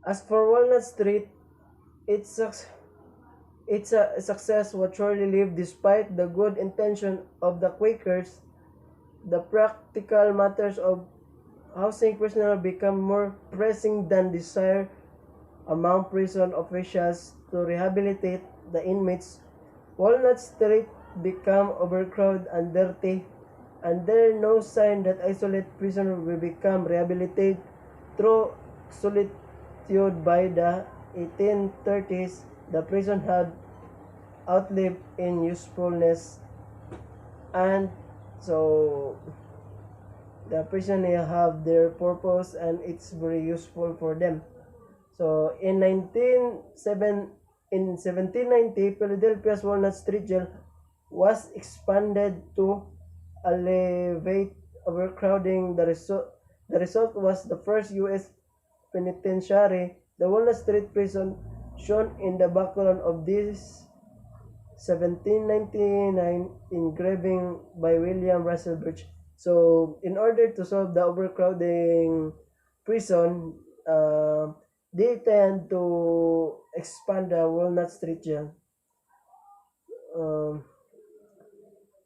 As for Walnut Street, its, its a success was surely lived despite the good intention of the Quakers. The practical matters of housing prisoners become more pressing than desire among prison officials to rehabilitate the inmates. Walnut Street became overcrowded and dirty, and there is no sign that isolated prisoners will become rehabilitated through solitude by the 1830s. The prison had outlived in usefulness, and so the prison have their purpose and it's very useful for them. So in 1790, Philadelphia's Walnut Street Jail was expanded to alleviate overcrowding. The result was the first U.S. penitentiary. The Walnut Street Prison, shown in the background of this 1799 engraving by William Russell Birch. So, in order to solve the overcrowding prison, they tend to expand the Walnut Street Jail. Um,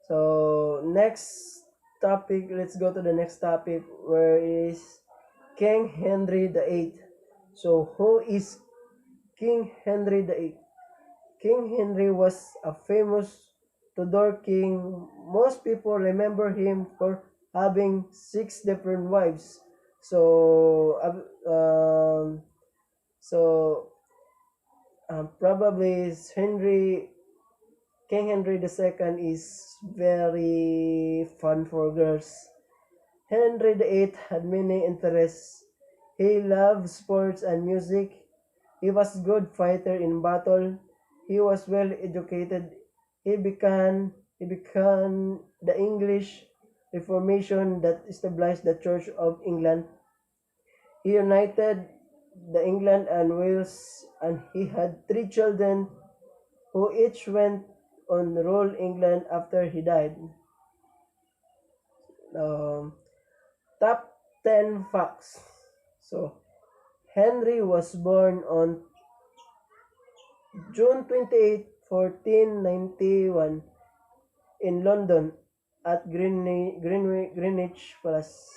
so, next topic, let's go to the next topic, where is King Henry VIII. So, who is King Henry VIII? King Henry was a famous Tudor king. Most people remember him for having 6 different wives. So, so probably King Henry II is very fun for girls. Henry VIII had many interests. He loved sports and music. He was a good fighter in battle. He was well educated. He began the English Reformation that established the Church of England. He united the England and Wales, and he had 3 children who each went on rule England after he died. Um, Top 10 facts. So, Henry was born on June 28, 1491 in London at Greenwich Palace.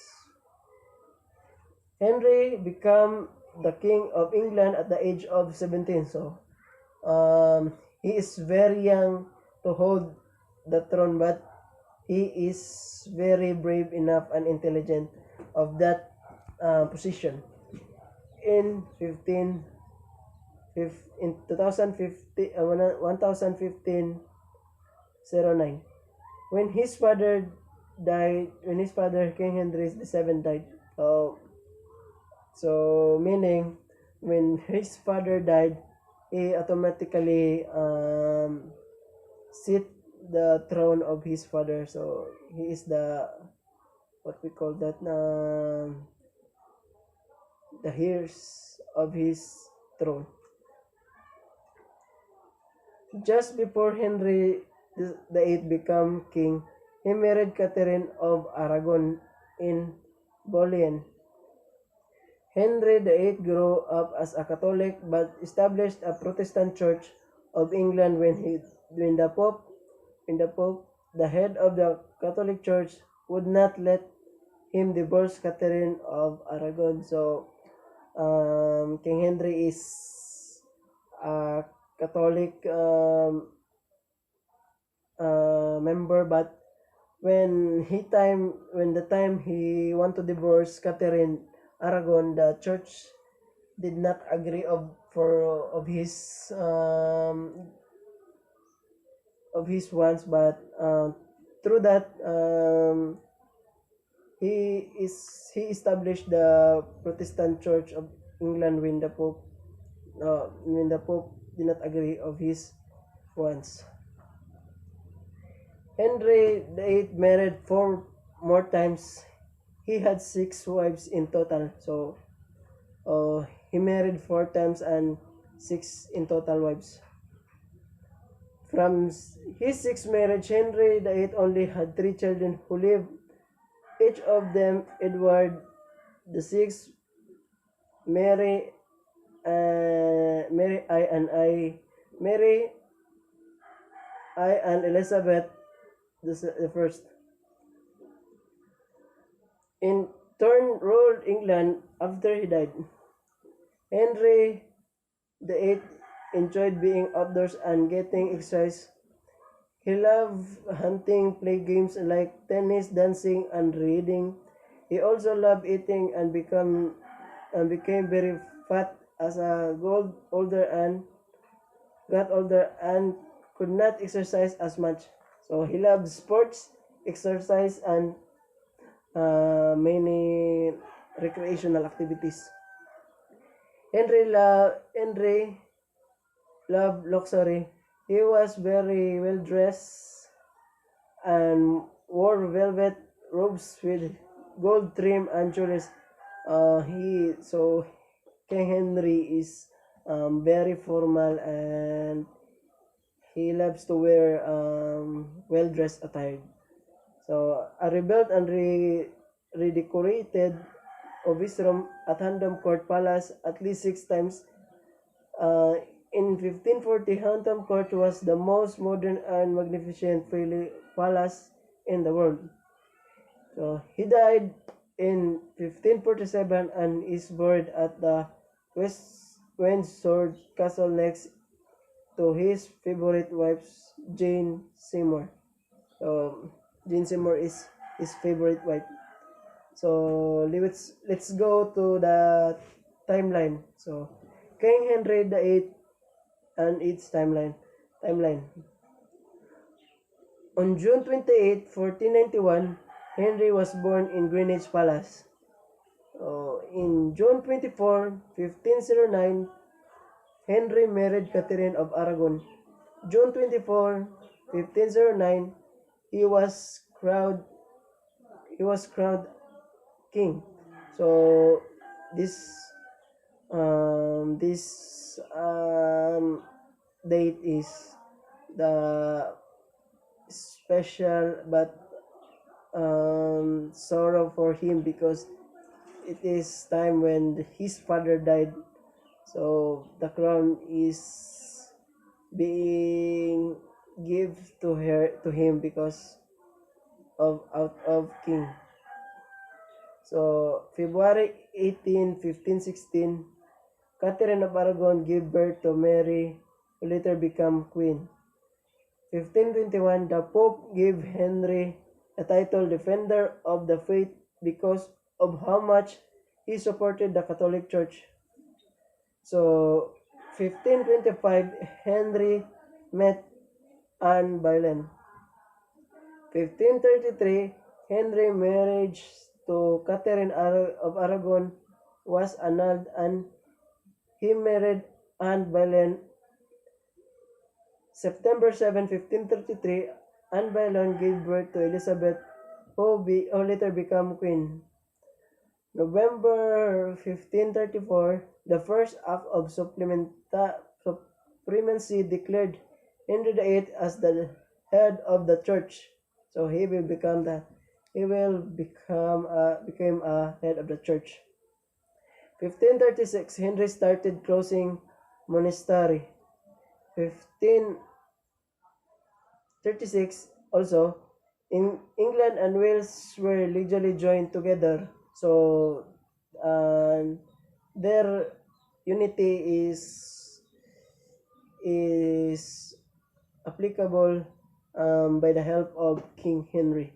Henry became the King of England at the age of 17. So, he is very young to hold the throne, but he is very brave enough and intelligent of that position. In 2015, 1015 when his father King Henry VII died. So meaning when his father died, he automatically sit the throne of his father. So he is the what we call that the heirs of his throne. Just before Henry the VIII became king, he married Catherine of Aragon in Boulogne. Henry VIII grew up as a Catholic but established a Protestant Church of England when the Pope, the head of the Catholic Church, would not let him divorce Catherine of Aragon. So, King Henry is a Catholic member, but when the time he want to divorce Catherine Aragon, the church did not agree of his wants, but through that he established the Protestant Church of England when the Pope did not agree of his wants. Henry VIII married 4 more times. He had 6 wives in total. So he married 4 times and 6 in total wives. From his 6th marriage, Henry VIII only had 3 children who lived. Each of them, Edward the Sixth, Mary Mary I and Elizabeth the first. In turn ruled England after he died. Henry VIII enjoyed being outdoors and getting exercise. He loved hunting, play games like tennis, dancing, and reading. He also loved eating and became very fat as a got older and could not exercise as much. So he loved sports, exercise, and many recreational activities. Henry loved luxury. He was very well dressed and wore velvet robes with gold trim and jewelry. King Henry is very formal and he loves to wear well dressed attire. So a rebuilt and redecorated of his room at Hampton Court Palace at least 6 times. Uh, in 1540, Hampton Court was the most modern and magnificent palace in the world. So he died in 1547 and is buried at the West Windsor Castle next to his favorite wife, Jane Seymour. So Jane Seymour is his favorite wife. So let's go to the timeline. So King Henry VIII and its timeline. On June 28, 1491, Henry was born in Greenwich Palace. In June 24, 1509, Henry married Catherine of Aragon. June 24, 1509, he was crowned king. So this date is the special but sorrow for him because it is time when his father died. So the crown is being give to him because of out of king. So February 18, 1516, Catherine of Aragon gave birth to Mary, who later became queen. 1521, the Pope gave Henry the title Defender of the Faith because of how much he supported the Catholic Church. So 1525, Henry met Anne Boleyn. 1533, Henry marriage to Catherine of Aragon was annulled and he married Anne Boleyn. September 7, 1533, Anne Boleyn gave birth to Elizabeth, who later became queen. November 1534, the first act of supremacy declared Henry VIII as the head of the church. So he became a head of the church. 1536, Henry started closing monastery. 1536 also, in England and Wales were legally joined together. So their unity is applicable by the help of King Henry.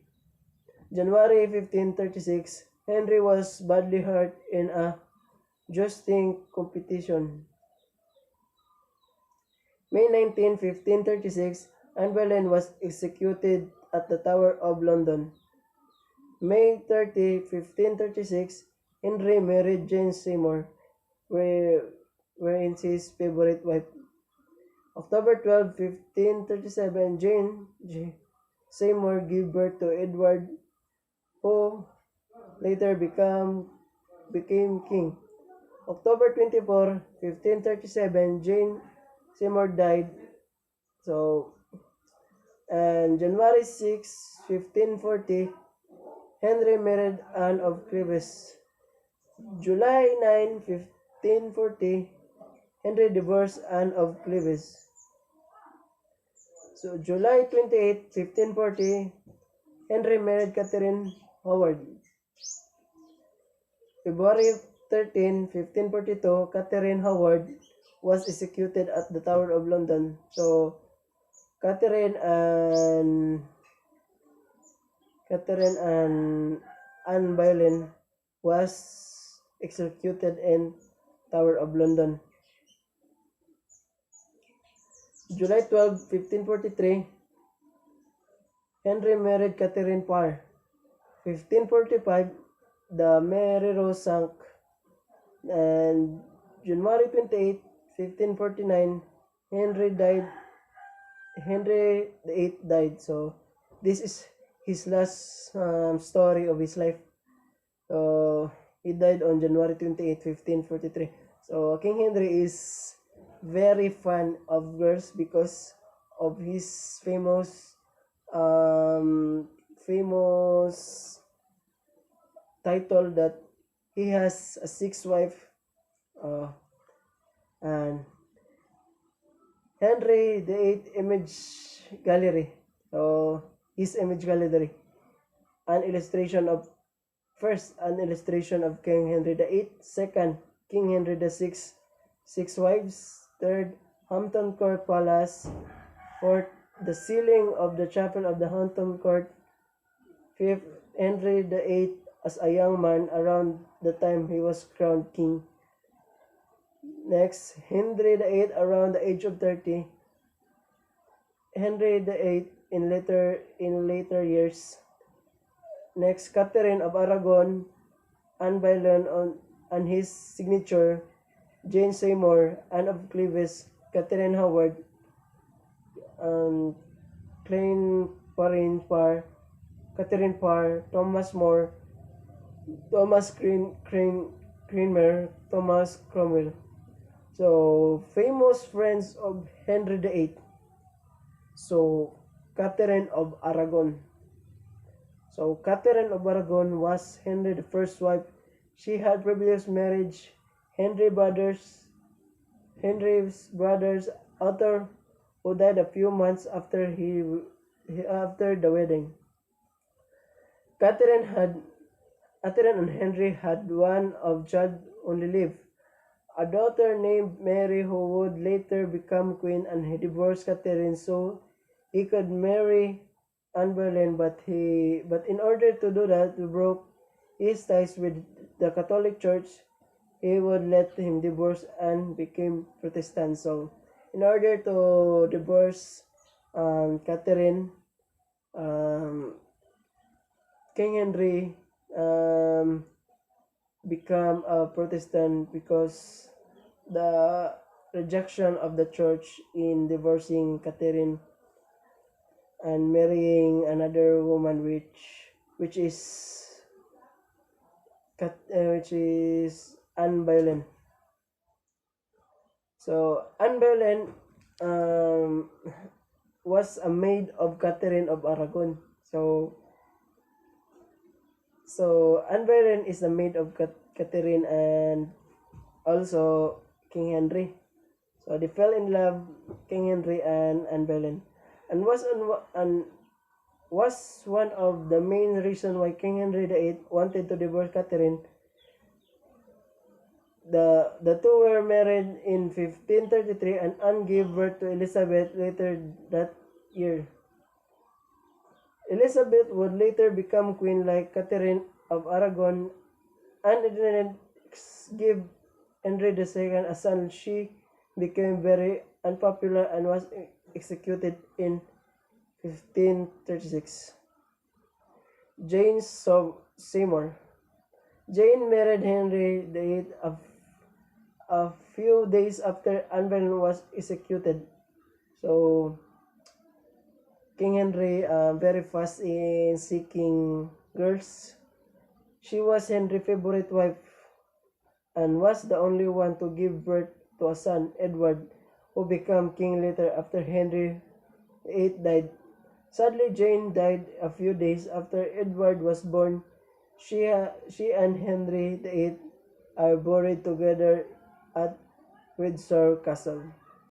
January 1536, Henry was badly hurt in a jousting competition. May 19, 1536, Anne Boleyn was executed at the Tower of London. May 30, 1536, Henry married Jane Seymour, wherein his favorite wife. October 12, 1537, Jane Seymour gave birth to Edward, who later became king. October 24, 1537, Jane Seymour died. So, and January 6, 1540, Henry married Anne of Cleves. July 9, 1540, Henry divorced Anne of Cleves. So July 28, 1540, Henry married Catherine Howard. February 13, 1542, Catherine Howard was executed at the Tower of London. So Catherine and Anne Boleyn was executed in Tower of London. July 12, 1543, Henry married Catherine Parr. 1545, the Mary Rose sank, and January 28, 1549, Henry died. Henry VIII died. So this is his last story of his life. He died on January 28, 1543. So King Henry is very fan of girls because of his famous title that he has a six wife, uh, and Henry VIII image gallery. So his image gallery, an illustration of first, an illustration of King Henry VIII. Second, King Henry VI, six wives. Third, Hampton Court Palace. Fourth, the ceiling of the chapel of the Hampton Court. Fifth, Henry VIII as a young man around the time he was crowned king. Next, Henry VIII around the age of 30. Henry VIII in later years. Next, Catherine of Aragon, Anne Boleyn on his signature, Jane Seymour, Anne of Cleves, Catherine Howard, Klein Parin Parr, Catherine Parr, Thomas More, Thomas Cranmer, Thomas Cromwell. So, famous friends of Henry VIII. So, Catherine of Aragon. So, Catherine of Aragon was Henry I's wife. She had previous marriage. Henry's brothers, Arthur, who died a few months after after the wedding. Catherine and Henry had one of child only lived, a daughter named Mary who would later become queen, and he divorced Catherine so he could marry Anne Boleyn, but in order to do that, he broke his ties with the Catholic Church. He would let him divorce and became Protestant. So, in order to divorce Catherine, um, King Henry become a Protestant because the rejection of the church in divorcing Catherine and marrying another woman, which is Anne Boleyn. So Anne Boleyn um, was a maid of Catherine of Aragon. So Anne Boleyn is the maid of Catherine and also King Henry. So they fell in love, King Henry and Anne Boleyn, and was one of the main reason why King Henry VIII wanted to divorce Catherine. The two were married in 1533, and Anne gave birth to Elizabeth later that year. Elizabeth would later become queen like Catherine of Aragon. Anne didn't give Henry II a son. She became very unpopular and was executed in 1536. Jane Seymour. Jane married Henry VIII a few days after Anne Boleyn was executed. So, King Henry very fast in seeking girls. She was Henry's favorite wife and was the only one to give birth to a son, Edward, who became king later after Henry VIII died. Sadly, Jane died a few days after Edward was born. She and Henry VIII are buried together at Windsor Castle.